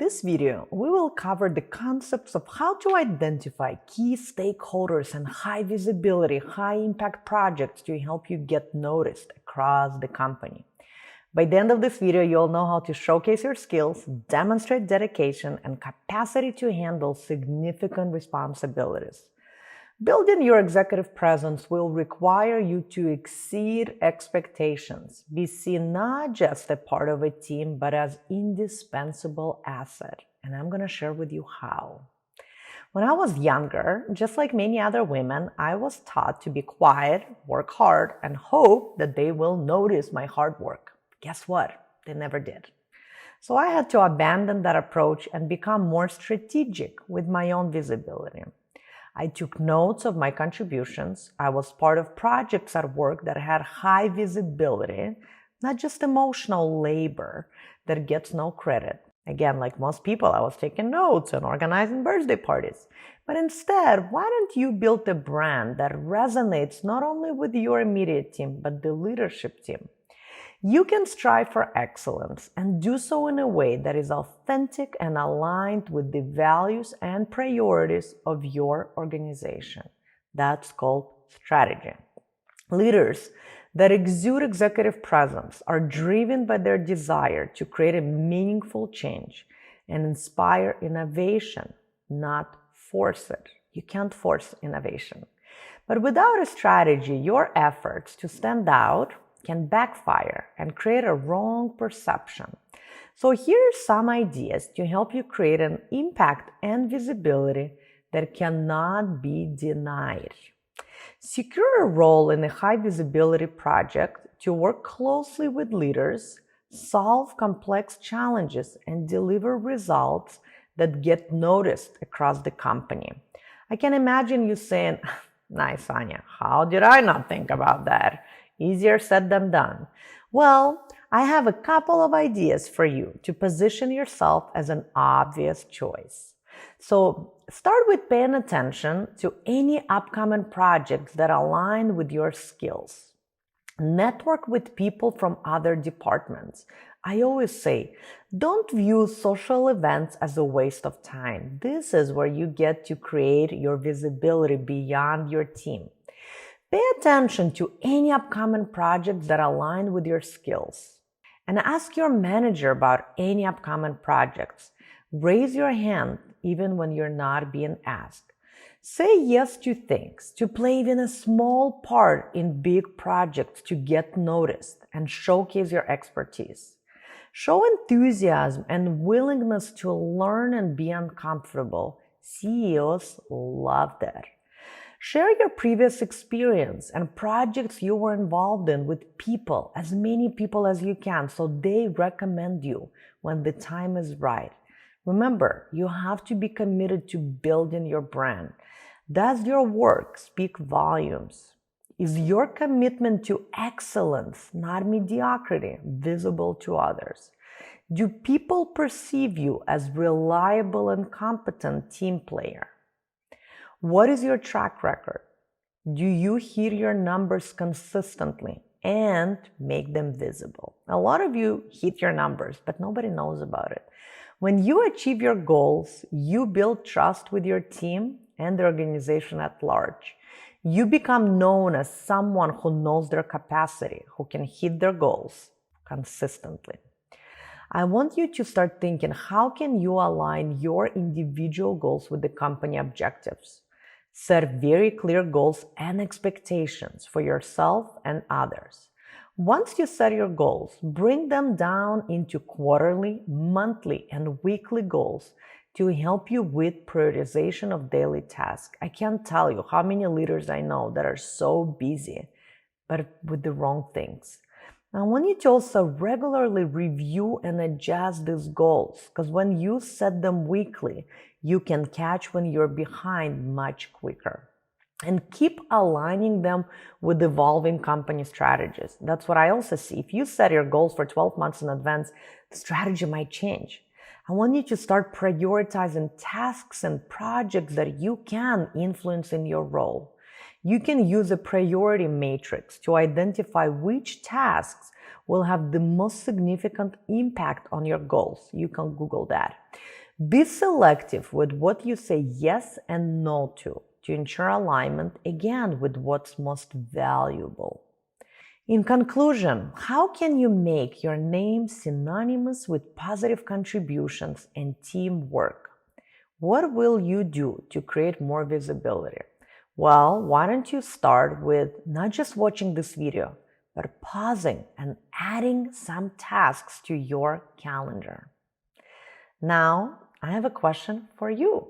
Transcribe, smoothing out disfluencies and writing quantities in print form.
this video, we will cover the concepts of how to identify key stakeholders and high visibility, high impact projects to help you get noticed across the company. By the end of this video, you'll know how to showcase your skills, demonstrate dedication, and capacity to handle significant responsibilities. Building your executive presence will require you to exceed expectations, be seen not just a part of a team, but as indispensable asset. And I'm going to share with you how. When I was younger, just like many other women, I was taught to be quiet, work hard, and hope that they will notice my hard work. Guess what? They never did. So I had to abandon that approach and become more strategic with my own visibility. I took notes of my contributions. I was part of projects at work that had high visibility, not just emotional labor that gets no credit. Again, like most people, I was taking notes and organizing birthday parties. But instead, why don't you build a brand that resonates not only with your immediate team, but the leadership team? You can strive for excellence and do so in a way that is authentic and aligned with the values and priorities of your organization. That's called strategy. Leaders that exude executive presence are driven by their desire to create a meaningful change and inspire innovation, not force it. You can't force innovation. But without a strategy, your efforts to stand out can backfire and create a wrong perception. So here are some ideas to help you create an impact and visibility that cannot be denied. Secure a role in a high visibility project to work closely with leaders, solve complex challenges, and deliver results that get noticed across the company. I can imagine you saying, "Nice, Anya, how did I not think about that? Easier said than done." Well, I have a couple of ideas for you to position yourself as an obvious choice. So start with paying attention to any upcoming projects that align with your skills. Network with people from other departments. I always say, don't view social events as a waste of time. This is where you get to create your visibility beyond your team. Pay attention to any upcoming projects that align with your skills. And ask your manager about any upcoming projects. Raise your hand even when you're not being asked. Say yes to things, to play even a small part in big projects to get noticed and showcase your expertise. Show enthusiasm and willingness to learn and be uncomfortable. CEOs love that. Share your previous experience and projects you were involved in with people, as many people as you can, so they recommend you when the time is right. Remember, you have to be committed to building your brand. Does your work speak volumes? Is your commitment to excellence, not mediocrity, visible to others? Do people perceive you as reliable and competent team player? What is your track record? Do you hit your numbers consistently and make them visible? A lot of you hit your numbers, but nobody knows about it. When you achieve your goals, you build trust with your team and the organization at large. You become known as someone who knows their capacity, who can hit their goals consistently. I want you to start thinking, how can you align your individual goals with the company objectives? Set very clear goals and expectations for yourself and others. Once you set your goals, bring them down into quarterly, monthly, and weekly goals to help you with prioritization of daily tasks. I can't tell you how many leaders I know that are so busy, but with the wrong things. I want you to also regularly review and adjust these goals, because when you set them weekly, you can catch when you're behind much quicker. And keep aligning them with evolving company strategies. That's what I also see. If you set your goals for 12 months in advance, the strategy might change. I want you to start prioritizing tasks and projects that you can influence in your role. You can use a priority matrix to identify which tasks will have the most significant impact on your goals. You can Google that. Be selective with what you say yes and no to ensure alignment, again, with what's most valuable. In conclusion, how can you make your name synonymous with positive contributions and teamwork? What will you do to create more visibility? Well, why don't you start with not just watching this video, but pausing and adding some tasks to your calendar. Now, I have a question for you.